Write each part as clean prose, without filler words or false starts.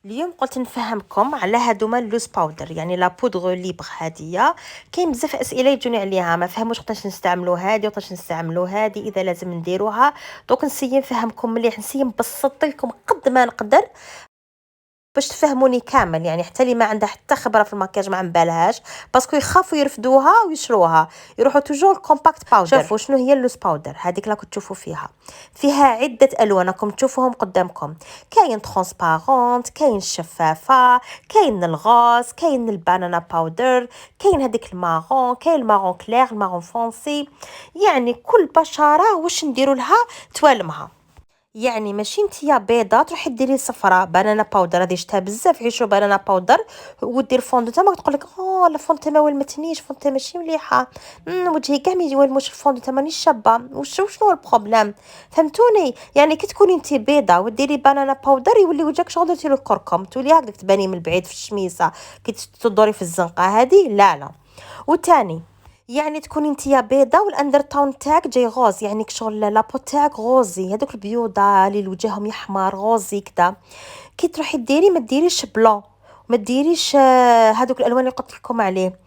اليوم قلت نفهمكم على هادوما اللوز باودر، يعني لا بودغ ليبر هادية. كاين بزاف اسئله يجوني عليها، ما فهموش وقتاش نستعملوا هادي وقتاش نستعملوا هادي، اذا لازم نديروها. دونك نسيي نفهمكم مليح، نسيي نبسط لكم قد ما نقدر باش تفهموني كامل. يعني حتى اللي ما عندها حتى خبره في المكياج ما نبالهاش، باسكو يخافوا يرفدوها ويشروها، يروحوا توجور كومباكت باودر. شوفوا شنو هي اللوز باودر هذيك راكم تشوفوا فيها عده الوان راكم تشوفوهم قدامكم. كاين ترانسبارونت، كاين شفافه، كاين الغاز، كاين البانانا باودر، كاين هذيك المارون، كاين المارون كلير، المارون فونسي. يعني كل بشره واش نديروا لها توالمها. يعني ماشي نتيا بيضه تروحي ديري صفراء بانانا باودر، هذه شتها بزاف يعيشوا بانانا باودر ودير فوندو تما تقول لك لا فونتي ما ولمتنيش، فونتي ماشي مليحه، وجهي كاع ما يولموش الفوندو تما مانيش شابه. شنو البروبليم؟ فهمتوني؟ يعني كي تكوني انت بيضه وديري بانانا باودر يولي وجهك شغل درتي له كركم، تولي هكذاك تباني من بعيد في الشميسه كي تدوري في الزنقه هذه. لا. وتاني يعني تكوني نتيا بيضه والاندرتون تاعك جاي غوز، يعني كشغل لابو تاعك غوزي، هذوك البيوضه اللي وجههم يحمر غوزي كذا. كي تروحي ديري ما ديريش بلون، ما ديريش هذوك الالوان اللي قلت لكم عليه.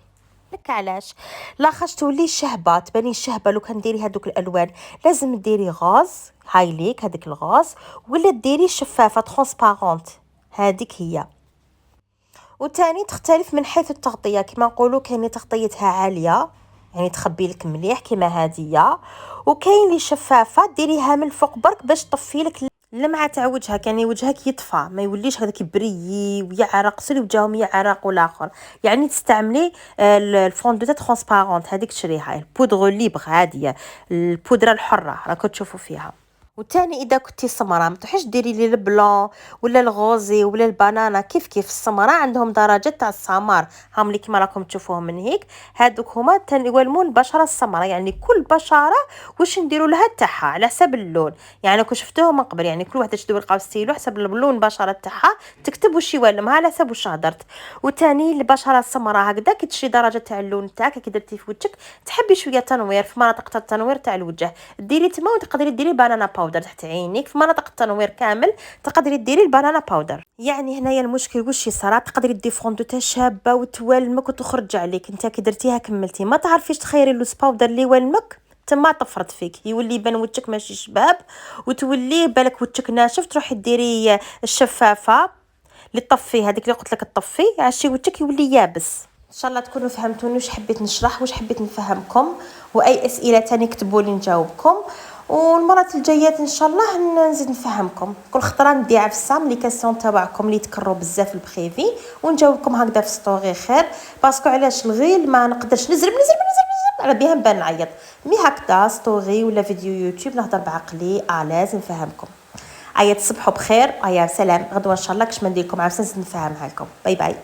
لك علاش؟ لاخاطش تولي شهبه، تباني شهبه. لو كان ديري هذوك الالوان لازم ديري غاز هايليك هذيك الغاز، ولا ديري شفافه ترانسبارونت هذيك هي. وتاني تختلف من حيث التغطيه، كما نقولوا كاين تغطيتها عاليه يعني تخبي لك مليح كيما هاديه، وكاين لي شفافه ديريها من الفوق برك باش تطفي لك اللمعه تاع وجهك، يعني وجهك يطفى ما يوليش هذاك بريي ويعرق سلي وجههم يعرق والاخر. يعني تستعملي الفوندو تاع ترانسبارونت هذيك تشريها البودغ ليبر هاديه، البودره الحره راكم تشوفوا فيها. وتاني اذا كنتي سمراء ما تروحيش ديري لي البلون ولا الغوزي ولا البنانا، كيف السمراء عندهم درجات تاع السمار، هم اللي كما راكم تشوفوهم من هيك. هادوك هما يولمون البشره السمراء. يعني كل بشره واش نديروا لها تاعها على حسب اللون. يعني كون شفتوهم من قبل، يعني كل وحده تشدو لقاو ستيلو حسب اللون البشره تاعها تكتب واش يولمها على حسب واش هدرت. وتاني البشره السمراء هكذا كي تشري درجه تاع اللون تاعك كي درتي في وجهك تحبي شويه تنوير في مناطق تاع التنوير تاع الوجه، ديري تما وتقدري ديري بانانا باودر تحت عينيك. في مناطق التنوير كامل تقدري ديري البانانا باودر. يعني هنايا المشكل واش يصرا، تقدري ديري فوندو تاع شابه وتولمك وتخرج عليك انت كي درتيها كملتي ما تعرفيش تخيري اللوز باودر اللي يولمك تما طفرت فيك، يولي يبان وجهك ماشي شباب وتولي بالك وجهك ناشف. تروحي ديري الشفافه اللي طفي هذيك اللي قلت لك طفي عشي وجهك يولي يابس. ان شاء الله تكونوا فهمتوني واش حبيت نشرح واش حبيت نفهمكم، واي اسئله تاني كتبوا لي نجاوبكم. والمرات الجايات ان شاء الله نزيد نفهمكم. كل خطره ندي عفسه لي كاسيون تاعكم اللي تكرروا بزاف البريفي ونجاوبكم هكذا في ستوري خير. باسكو علاش الغيل ما نقدرش نزرب على بها نبان نعيط، مي هكذا ستوري ولا فيديو يوتيوب نهضر بعقلي لازم نفهمكم. تصبحوا بخير، سلام. غدوه ان شاء الله كش ما ندير لكم عفسه نزيد نفهمها لكم. باي باي.